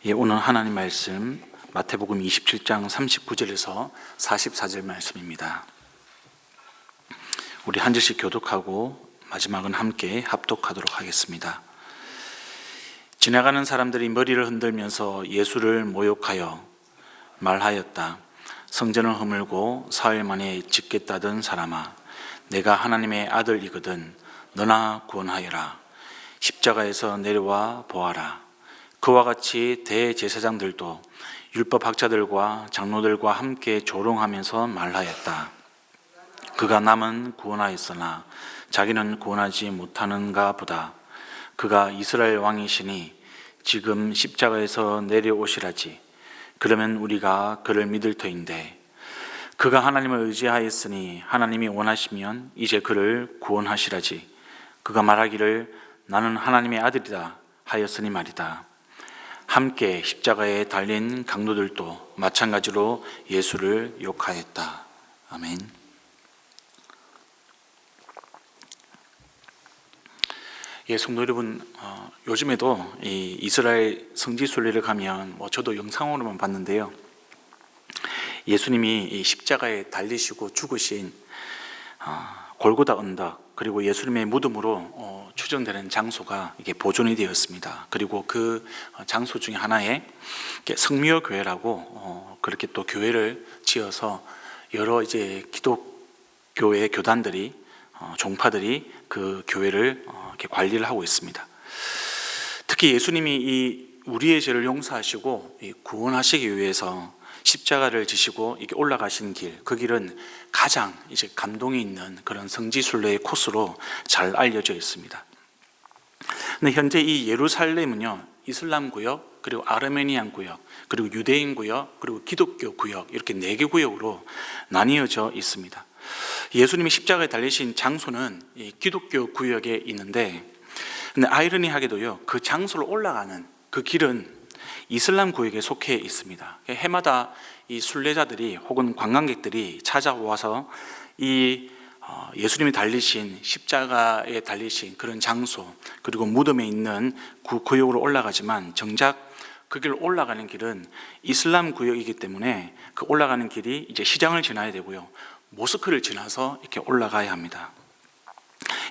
오늘 하나님 말씀 마태복음 27장 39절에서 44절 말씀입니다. 우리 한 절씩 교독하고 마지막은 함께 합독하도록 하겠습니다. 지나가는 사람들이 머리를 흔들면서 예수를 모욕하여 말하였다. 성전을 허물고 사흘 만에 짓겠다던 사람아, 내가 하나님의 아들이거든 너나 구원하여라. 십자가에서 내려와 보아라. 그와 같이 대제사장들도 율법 학자들과 장로들과 함께 조롱하면서 말하였다. 그가 남은 구원하였으나 자기는 구원하지 못하는가 보다. 그가 이스라엘 왕이시니 지금 십자가에서 내려오시라지. 그러면 우리가 그를 믿을 터인데, 그가 하나님을 의지하였으니 하나님이 원하시면 이제 그를 구원하시라지. 그가 말하기를 나는 하나님의 아들이다 하였으니 말이다. 함께 십자가에 달린 강도들도 마찬가지로 예수를 욕하였다. 아멘. 성도 여러분, 요즘에도 이 이스라엘 성지순례를 가면 저도 영상으로만 봤는데요, 예수님이 이 십자가에 달리시고 죽으신 골고다 언덕, 그리고 예수님의 무덤으로 추정되는 장소가 이게 보존이 되었습니다. 그리고 그 장소 중에 하나에 성묘 교회라고 그렇게 또 교회를 지어서 여러 이제 기독교의 교단들이 종파들이 그 교회를 이렇게 관리를 하고 있습니다. 특히 예수님이 이 우리의 죄를 용서하시고 구원하시기 위해서 십자가를 지시고 이게 올라가신 길, 그 길은 가장 이제 감동이 있는 그런 성지순례의 코스로 잘 알려져 있습니다. 근데 현재 이 예루살렘은요, 이슬람 구역, 그리고 아르메니안 구역, 그리고 유대인 구역, 그리고 기독교 구역, 이렇게 4개 구역으로 나뉘어져 있습니다. 예수님이 십자가에 달리신 장소는 이 기독교 구역에 있는데, 근데 아이러니하게도요, 그 장소로 올라가는 그 길은 이슬람 구역에 속해 있습니다. 해마다 이 순례자들이 혹은 관광객들이 찾아와서 이 예수님이 달리신 십자가에 달리신 그런 장소, 그리고 무덤에 있는 그 구역으로 올라가지만 정작 그 길을 올라가는 길은 이슬람 구역이기 때문에 그 올라가는 길이 이제 시장을 지나야 되고요, 모스크를 지나서 이렇게 올라가야 합니다.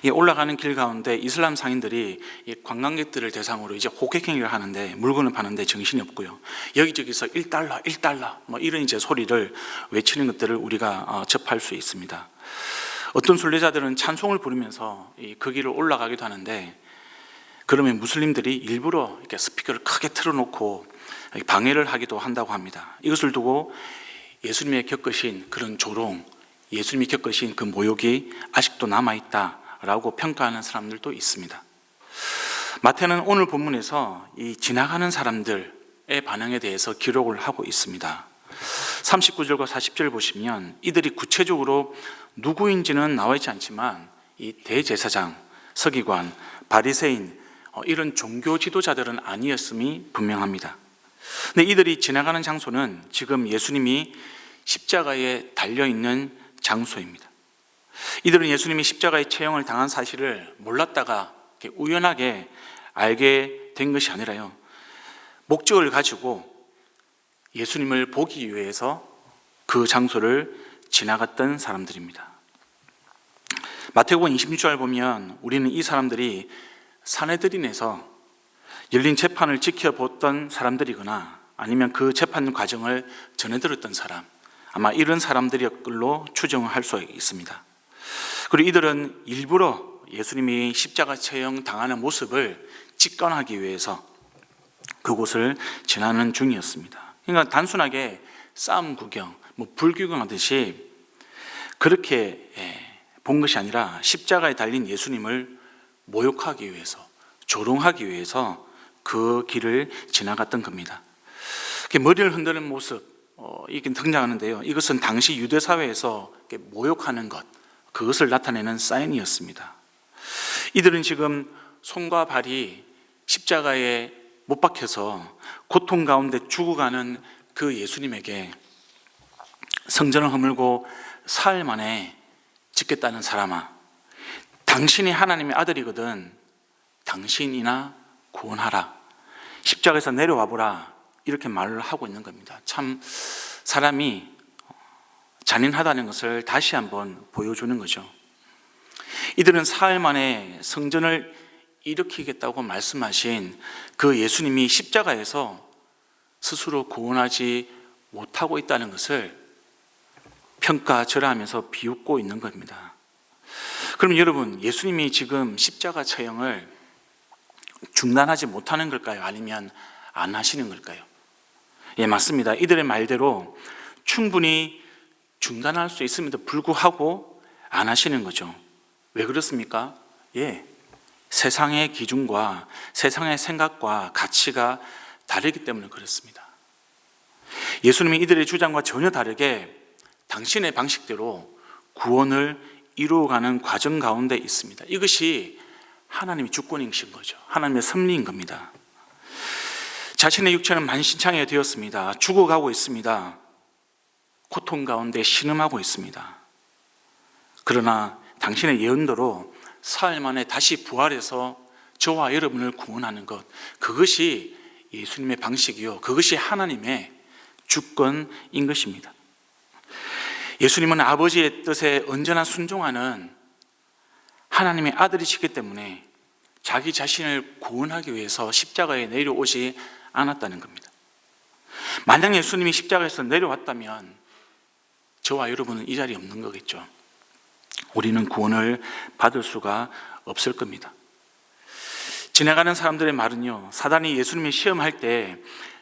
이 올라가는 길 가운데 이슬람 상인들이 이 관광객들을 대상으로 이제 호객행위를 하는데, 물건을 파는데 정신이 없고요, 여기저기서 1달러, 1달러 이런 이제 소리를 외치는 것들을 우리가 접할 수 있습니다. 어떤 순례자들은 찬송을 부르면서 그 길을 올라가기도 하는데, 그러면 무슬림들이 일부러 이렇게 스피커를 크게 틀어놓고 방해를 하기도 한다고 합니다. 이것을 두고 예수님이 겪으신 그런 조롱, 예수님이 겪으신 그 모욕이 아직도 남아있다라고 평가하는 사람들도 있습니다. 마태는 오늘 본문에서 이 지나가는 사람들의 반응에 대해서 기록을 하고 있습니다. 39절과 40절 보시면 이들이 구체적으로 누구인지는 나와 있지 않지만 이 대제사장, 서기관, 바리새인 이런 종교 지도자들은 아니었음이 분명합니다. 근데 이들이 지나가는 장소는 지금 예수님이 십자가에 달려있는 장소입니다. 이들은 예수님이 십자가의 처형을 당한 사실을 몰랐다가 우연하게 알게 된 것이 아니라요, 목적을 가지고 예수님을 보기 위해서 그 장소를 지나갔던 사람들입니다. 마태복음 26절 보면 우리는 이 사람들이 산헤드린에서 열린 재판을 지켜보던 사람들이거나 아니면 그 재판 과정을 전해 들었던 사람, 아마 이런 사람들로 추정할 수 있습니다. 그리고 이들은 일부러 예수님이 십자가 처형 당하는 모습을 직관하기 위해서 그곳을 지나는 중이었습니다. 그러니까 단순하게 싸움 구경, 불구경하듯이 그렇게 본 것이 아니라 십자가에 달린 예수님을 모욕하기 위해서, 조롱하기 위해서 그 길을 지나갔던 겁니다. 머리를 흔드는 모습, 이게 등장하는데요, 이것은 당시 유대 사회에서 모욕하는 것, 그것을 나타내는 사인이었습니다. 이들은 지금 손과 발이 십자가에 못 박혀서 고통 가운데 죽어가는 그 예수님에게 성전을 허물고 사흘 만에 짓겠다는 사람아, 당신이 하나님의 아들이거든 당신이나 구원하라. 십자가에서 내려와 보라. 이렇게 말을 하고 있는 겁니다. 참 사람이 잔인하다는 것을 다시 한번 보여주는 거죠. 이들은 사흘 만에 성전을 일으키겠다고 말씀하신 그 예수님이 십자가에서 스스로 구원하지 못하고 있다는 것을 평가절하하면서 비웃고 있는 겁니다. 그럼 여러분, 예수님이 지금 십자가 처형을 중단하지 못하는 걸까요? 아니면 안 하시는 걸까요? 예, 맞습니다. 이들의 말대로 충분히 중단할 수 있음에도 불구하고 안 하시는 거죠. 왜 그렇습니까? 예, 세상의 기준과 세상의 생각과 가치가 다르기 때문에 그렇습니다. 예수님이 이들의 주장과 전혀 다르게 당신의 방식대로 구원을 이루어가는 과정 가운데 있습니다. 이것이 하나님의 주권이신 거죠. 하나님의 섭리인 겁니다. 자신의 육체는 만신창이가 되었습니다. 죽어가고 있습니다. 고통 가운데 신음하고 있습니다. 그러나 당신의 예언대로 사흘 만에 다시 부활해서 저와 여러분을 구원하는 것, 그것이 예수님의 방식이요, 그것이 하나님의 주권인 것입니다. 예수님은 아버지의 뜻에 언제나 순종하는 하나님의 아들이시기 때문에 자기 자신을 구원하기 위해서 십자가에 내려오지 않았다는 겁니다. 만약 예수님이 십자가에서 내려왔다면 저와 여러분은 이 자리에 없는 거겠죠. 우리는 구원을 받을 수가 없을 겁니다. 지나가는 사람들의 말은요, 사단이 예수님이 시험할 때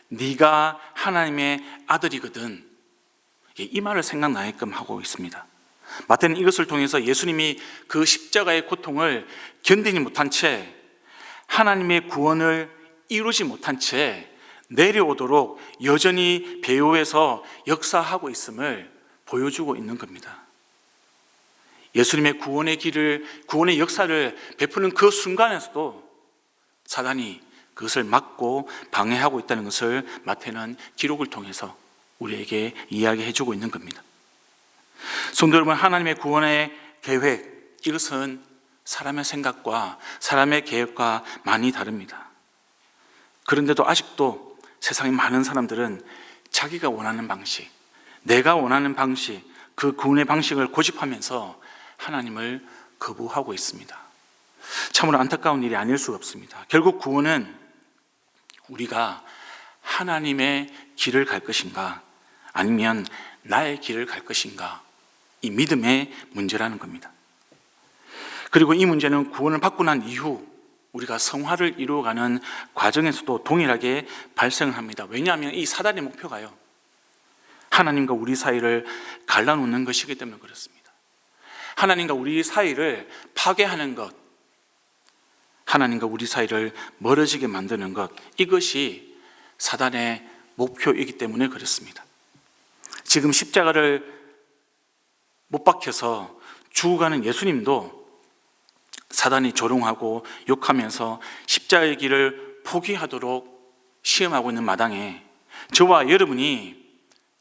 네가 하나님의 아들이거든, 이 말을 생각나게끔 하고 있습니다. 마태는 이것을 통해서 예수님이 그 십자가의 고통을 견디지 못한 채, 하나님의 구원을 이루지 못한 채 내려오도록 여전히 배후에서 역사하고 있음을 보여주고 있는 겁니다. 예수님의 구원의 길을, 구원의 역사를 베푸는 그 순간에서도 사단이 그것을 막고 방해하고 있다는 것을 마태는 기록을 통해서 우리에게 이야기해 주고 있는 겁니다. 성도 여러분, 하나님의 구원의 계획, 이것은 사람의 생각과 사람의 계획과 많이 다릅니다. 그런데도 아직도 세상의 많은 사람들은 자기가 원하는 방식, 내가 원하는 방식, 그 구원의 방식을 고집하면서 하나님을 거부하고 있습니다. 참으로 안타까운 일이 아닐 수가 없습니다. 결국 구원은 우리가 하나님의 길을 갈 것인가, 아니면 나의 길을 갈 것인가, 이 믿음의 문제라는 겁니다. 그리고 이 문제는 구원을 받고 난 이후 우리가 성화를 이루어가는 과정에서도 동일하게 발생을 합니다. 왜냐하면 이 사단의 목표가요, 하나님과 우리 사이를 갈라놓는 것이기 때문에 그렇습니다. 하나님과 우리 사이를 파괴하는 것, 하나님과 우리 사이를 멀어지게 만드는 것, 이것이 사단의 목표이기 때문에 그렇습니다. 지금 십자가를 못 박혀서 죽어가는 예수님도 사단이 조롱하고 욕하면서 십자가의 길을 포기하도록 시험하고 있는 마당에 저와 여러분이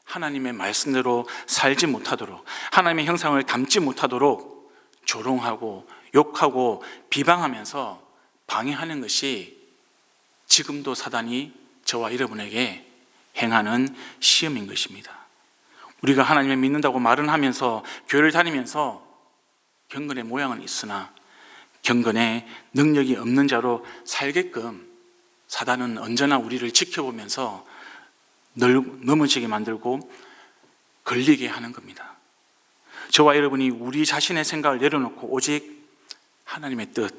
하나님의 말씀대로 살지 못하도록, 하나님의 형상을 담지 못하도록 조롱하고 욕하고 비방하면서 방해하는 것이 지금도 사단이 저와 여러분에게 행하는 시험인 것입니다. 우리가 하나님을 믿는다고 말은 하면서 교회를 다니면서 경건의 모양은 있으나 경건의 능력이 없는 자로 살게끔 사단은 언제나 우리를 지켜보면서 넘어지게 만들고 걸리게 하는 겁니다. 저와 여러분이 우리 자신의 생각을 내려놓고 오직 하나님의 뜻,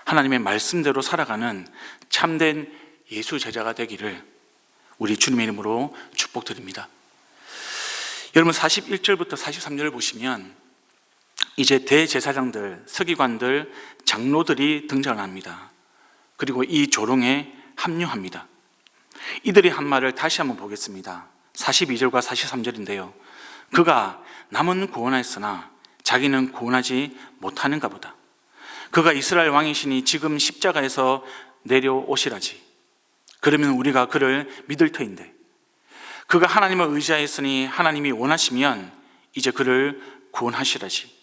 하나님의 말씀대로 살아가는 참된 예수 제자가 되기를 우리 주님의 이름으로 축복드립니다. 여러분, 41절부터 43절을 보시면 이제 대제사장들, 서기관들, 장로들이 등장합니다. 그리고 이 조롱에 합류합니다. 이들이 한 말을 다시 한번 보겠습니다. 42절과 43절인데요. 그가 남은 구원하였으나 자기는 구원하지 못하는가 보다. 그가 이스라엘 왕이시니 지금 십자가에서 내려오시라지. 그러면 우리가 그를 믿을 터인데, 그가 하나님을 의지하였으니 하나님이 원하시면 이제 그를 구원하시라지.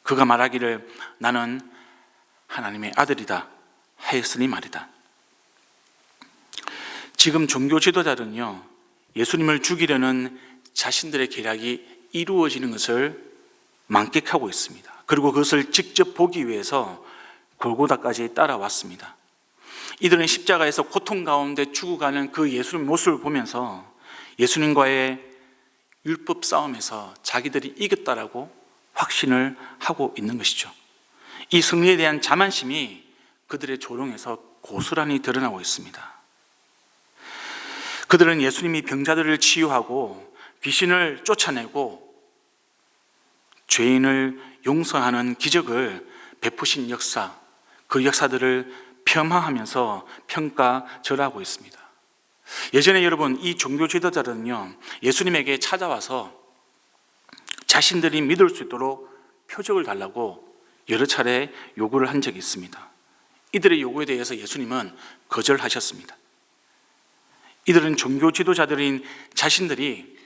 그가 말하기를 나는 하나님의 아들이다 하였으니 말이다. 지금 종교 지도자들은요, 예수님을 죽이려는 자신들의 계략이 이루어지는 것을 만끽하고 있습니다. 그리고 그것을 직접 보기 위해서 골고다까지 따라왔습니다. 이들은 십자가에서 고통 가운데 죽어가는 그 예수님 모습을 보면서 예수님과의 율법 싸움에서 자기들이 이겼다라고 확신을 하고 있는 것이죠. 이 승리에 대한 자만심이 그들의 조롱에서 고스란히 드러나고 있습니다. 그들은 예수님이 병자들을 치유하고 귀신을 쫓아내고 죄인을 용서하는 기적을 베푸신 역사, 그 역사들을 폄하하면서 평가절하고 있습니다. 예전에 여러분, 이 종교 지도자들은요, 예수님에게 찾아와서 자신들이 믿을 수 있도록 표적을 달라고 여러 차례 요구를 한 적이 있습니다. 이들의 요구에 대해서 예수님은 거절하셨습니다. 이들은 종교 지도자들인 자신들이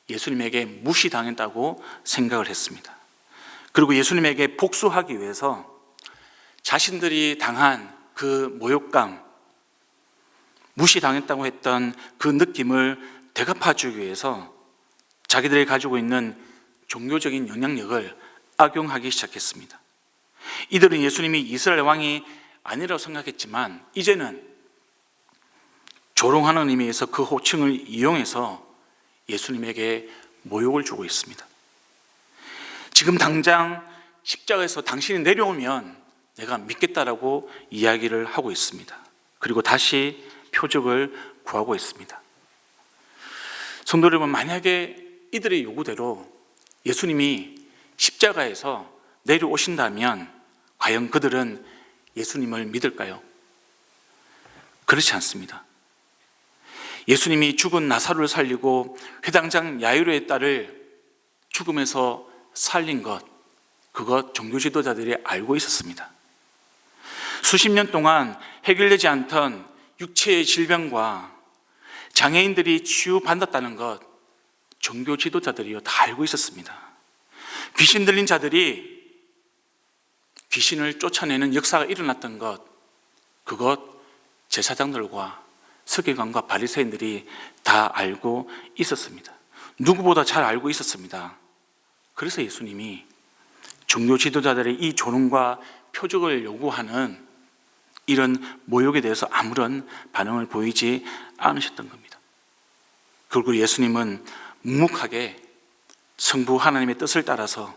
예수님에게 무시당했다고 생각을 했습니다. 그리고 예수님에게 복수하기 위해서 자신들이 당한 그 모욕감, 무시당했다고 했던 그 느낌을 되갚아주기 위해서 자기들이 가지고 있는 종교적인 영향력을 악용하기 시작했습니다. 이들은 예수님이 이스라엘 왕이 아니라고 생각했지만 이제는 조롱하는 의미에서 그 호칭을 이용해서 예수님에게 모욕을 주고 있습니다. 지금 당장 십자가에서 당신이 내려오면 내가 믿겠다라고 이야기를 하고 있습니다. 그리고 다시 표적을 구하고 있습니다. 성도 여러분, 만약에 이들의 요구대로 예수님이 십자가에서 내려오신다면 과연 그들은 예수님을 믿을까요? 그렇지 않습니다. 예수님이 죽은 나사로를 살리고 회당장 야이로의 딸을 죽음에서 살린 것, 그것 종교 지도자들이 알고 있었습니다. 수십 년 동안 해결되지 않던 육체의 질병과 장애인들이 치유받았다는 것, 종교 지도자들이요 다 알고 있었습니다. 귀신 들린 자들이 귀신을 쫓아내는 역사가 일어났던 것, 그것 제사장들과 서기관과 바리새인들이 다 알고 있었습니다. 누구보다 잘 알고 있었습니다. 그래서 예수님이 종교 지도자들의 이 조롱과 표적을 요구하는 이런 모욕에 대해서 아무런 반응을 보이지 않으셨던 겁니다. 그리고 예수님은 묵묵하게 성부 하나님의 뜻을 따라서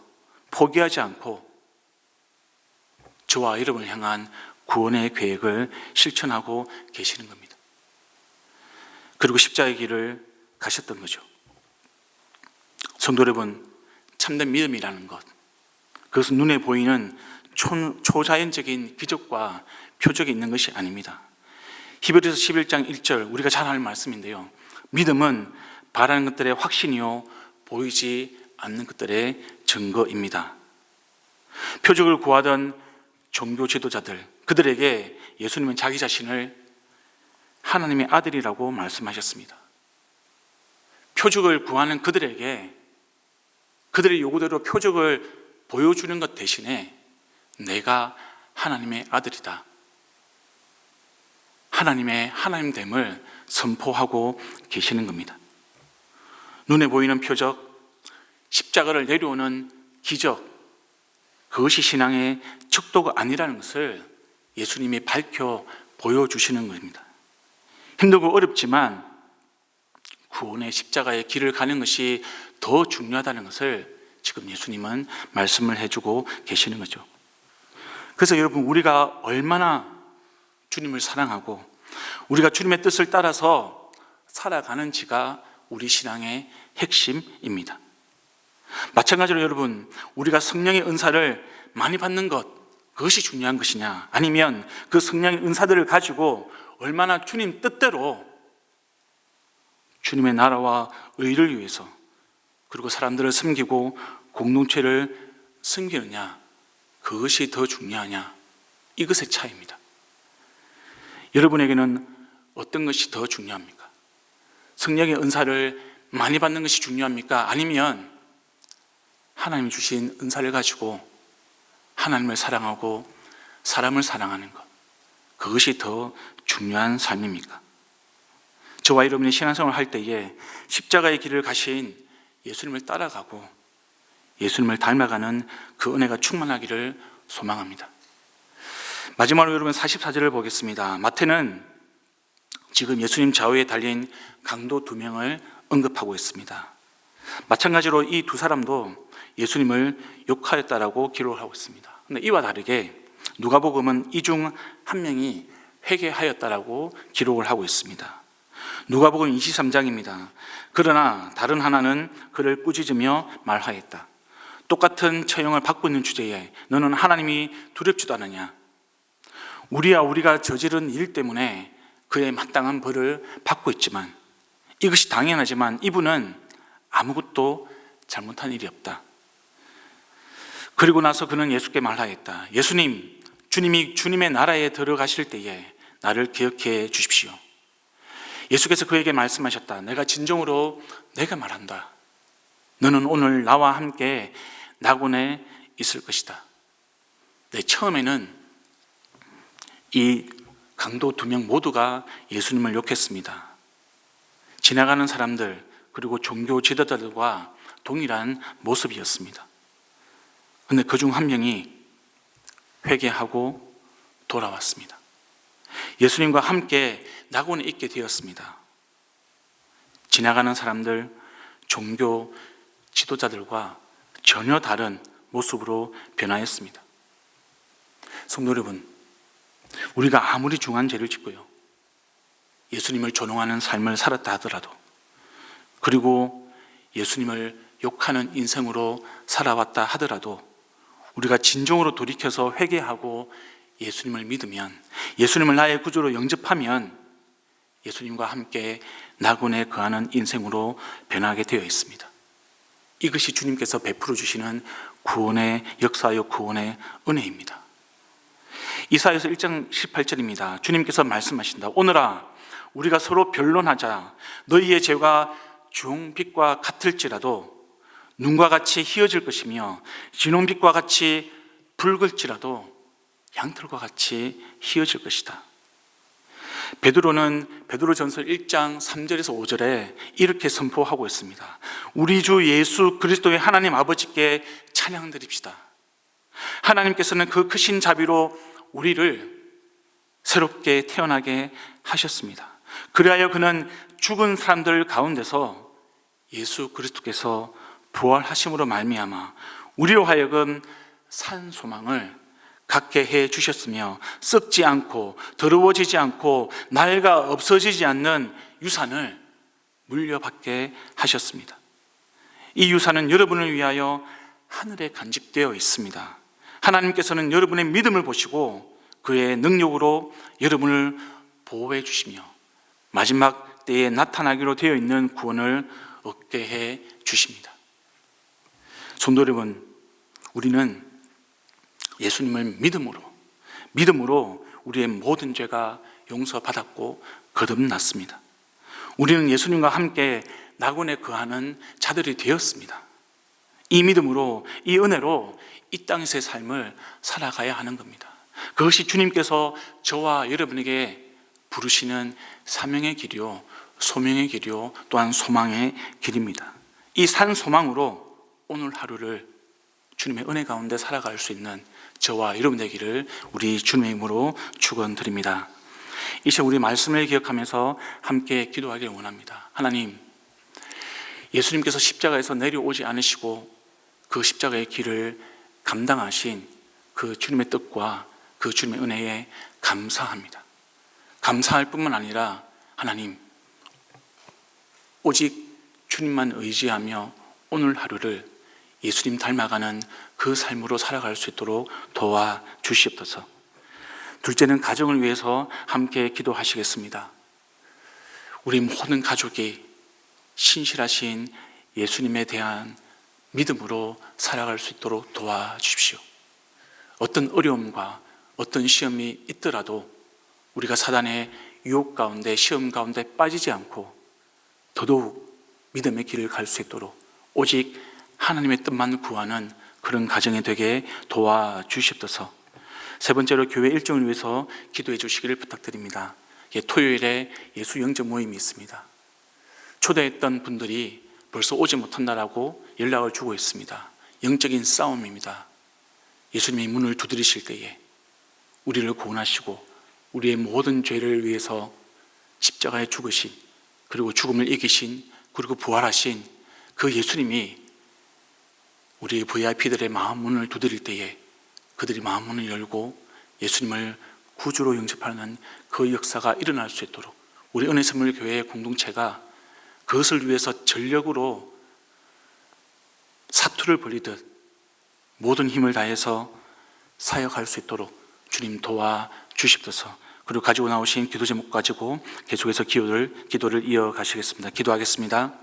포기하지 않고 저와 여러분을 향한 구원의 계획을 실천하고 계시는 겁니다. 그리고 십자가의 길을 가셨던 거죠. 성도 여러분, 참된 믿음이라는 것, 그것은 눈에 보이는 초자연적인 기적과 표적이 있는 것이 아닙니다. 히브리서 11장 1절, 우리가 잘 아는 말씀인데요, 믿음은 바라는 것들의 확신이요 보이지 않는 것들의 증거입니다. 표적을 구하던 종교 지도자들, 그들에게 예수님은 자기 자신을 하나님의 아들이라고 말씀하셨습니다. 표적을 구하는 그들에게 그들의 요구대로 표적을 보여주는 것 대신에 내가 하나님의 아들이다, 하나님의 하나님됨을 선포하고 계시는 겁니다. 눈에 보이는 표적, 십자가를 내려오는 기적, 그것이 신앙의 척도가 아니라는 것을 예수님이 밝혀 보여주시는 겁니다. 힘들고 어렵지만 구원의 십자가의 길을 가는 것이 더 중요하다는 것을 지금 예수님은 말씀을 해주고 계시는 거죠. 그래서 여러분, 우리가 얼마나 주님을 사랑하고 우리가 주님의 뜻을 따라서 살아가는지가 우리 신앙의 핵심입니다. 마찬가지로 여러분, 우리가 성령의 은사를 많이 받는 것, 그것이 중요한 것이냐, 아니면 그 성령의 은사들을 가지고 얼마나 주님 뜻대로 주님의 나라와 의를 위해서 그리고 사람들을 섬기고 공동체를 섬기느냐, 그것이 더 중요하냐, 이것의 차이입니다. 여러분에게는 어떤 것이 더 중요합니까? 성령의 은사를 많이 받는 것이 중요합니까? 아니면 하나님이 주신 은사를 가지고 하나님을 사랑하고 사람을 사랑하는 것, 그것이 더 중요한 삶입니까? 저와 여러분이 신앙생활을 할 때에 십자가의 길을 가신 예수님을 따라가고 예수님을 닮아가는 그 은혜가 충만하기를 소망합니다. 마지막으로 여러분 44절을 보겠습니다. 마태는 지금 예수님 좌우에 달린 강도 2명을 언급하고 있습니다. 마찬가지로 이 두 사람도 예수님을 욕하였다라고 기록을 하고 있습니다. 그런데 이와 다르게 누가복음은 이 중 한 명이 회개하였다라고 기록을 하고 있습니다. 누가복음 23장입니다. 그러나 다른 하나는 그를 꾸짖으며 말하였다. 똑같은 처형을 받고 있는 주제에 너는 하나님이 두렵지도 않느냐? 우리가 저지른 일 때문에 그의 마땅한 벌을 받고 있지만 이것이 당연하지만 이분은 아무것도 잘못한 일이 없다. 그리고 나서 그는 예수께 말하였다. 예수님, 주님이 주님의 나라에 들어가실 때에 나를 기억해 주십시오. 예수께서 그에게 말씀하셨다. 내가 진정으로 내가 말한다. 너는 오늘 나와 함께 낙원에 있을 것이다. 네, 처음에는 이 강도 2명 모두가 예수님을 욕했습니다. 지나가는 사람들 그리고 종교 지도자들과 동일한 모습이었습니다. 그런데 그중 한 명이 회개하고 돌아왔습니다. 예수님과 함께 낙원에 있게 되었습니다. 지나가는 사람들, 종교 지도자들과 전혀 다른 모습으로 변화했습니다. 성도 여러분, 우리가 아무리 중한 죄를 짓고요, 예수님을 존경하는 삶을 살았다 하더라도, 그리고 예수님을 욕하는 인생으로 살아왔다 하더라도 우리가 진정으로 돌이켜서 회개하고 예수님을 믿으면, 예수님을 나의 구주로 영접하면 예수님과 함께 낙원에 거하는 인생으로 변하게 되어 있습니다. 이것이 주님께서 베풀어 주시는 구원의 역사요 구원의 은혜입니다. 이사야서 1장 18절입니다. 주님께서 말씀하신다. 오늘아 우리가 서로 변론하자. 너희의 죄가 주홍빛과 같을지라도 눈과 같이 희어질 것이며 진홍빛과 같이 붉을지라도 양털과 같이 희어질 것이다. 베드로전서 1장 3절에서 5절에 이렇게 선포하고 있습니다. 우리 주 예수 그리스도의 하나님 아버지께 찬양드립시다. 하나님께서는 그 크신 자비로 우리를 새롭게 태어나게 하셨습니다. 그리하여 그는 죽은 사람들 가운데서 예수 그리스도께서 부활하심으로 말미암아 우리로 하여금 산 소망을 갖게 해 주셨으며 썩지 않고 더러워지지 않고 낡아 없어지지 않는 유산을 물려받게 하셨습니다. 이 유산은 여러분을 위하여 하늘에 간직되어 있습니다. 하나님께서는 여러분의 믿음을 보시고 그의 능력으로 여러분을 보호해 주시며 마지막 때에 나타나기로 되어 있는 구원을 얻게 해 주십니다. 성도 여러분, 우리는 예수님을 믿음으로 우리의 모든 죄가 용서받았고 거듭났습니다. 우리는 예수님과 함께 낙원에 거하는 자들이 되었습니다. 이 믿음으로, 이 은혜로 이 땅에서의 삶을 살아가야 하는 겁니다. 그것이 주님께서 저와 여러분에게 부르시는 사명의 길이요, 소명의 길이요, 또한 소망의 길입니다. 이 산 소망으로 오늘 하루를 주님의 은혜 가운데 살아갈 수 있는 저와 여러분 되기를 우리 주님의 이름으로 축원드립니다. 이 시간 우리 말씀을 기억하면서 함께 기도하기를 원합니다. 하나님, 예수님께서 십자가에서 내려오지 않으시고 그 십자가의 길을 감당하신 그 주님의 뜻과 그 주님의 은혜에 감사합니다. 감사할 뿐만 아니라 하나님, 오직 주님만 의지하며 오늘 하루를 예수님 닮아가는 그 삶으로 살아갈 수 있도록 도와주시옵소서. 둘째는 가정을 위해서 함께 기도하시겠습니다. 우리 모든 가족이 신실하신 예수님에 대한 믿음으로 살아갈 수 있도록 도와주십시오. 어떤 어려움과 어떤 시험이 있더라도 우리가 사단의 유혹 가운데, 시험 가운데 빠지지 않고 더더욱 믿음의 길을 갈 수 있도록 오직 하나님의 뜻만 구하는 그런 가정이 되게 도와주시옵소서. 세 번째로 교회 일정을 위해서 기도해 주시기를 부탁드립니다. 토요일에 예수 영접 모임이 있습니다. 초대했던 분들이 벌써 오지 못한다라고 연락을 주고 있습니다. 영적인 싸움입니다. 예수님이 문을 두드리실 때에 우리를 구원하시고 우리의 모든 죄를 위해서 십자가에 죽으신, 그리고 죽음을 이기신, 그리고 부활하신 그 예수님이 우리 VIP들의 마음 문을 두드릴 때에 그들이 마음 문을 열고 예수님을 구주로 영접하는 그 역사가 일어날 수 있도록 우리 은혜선물교회의 공동체가 그것을 위해서 전력으로 사투를 벌이듯 모든 힘을 다해서 사역할 수 있도록 주님 도와주십소서. 그리고 가지고 나오신 기도 제목 가지고 계속해서 기도를 이어가시겠습니다. 기도하겠습니다.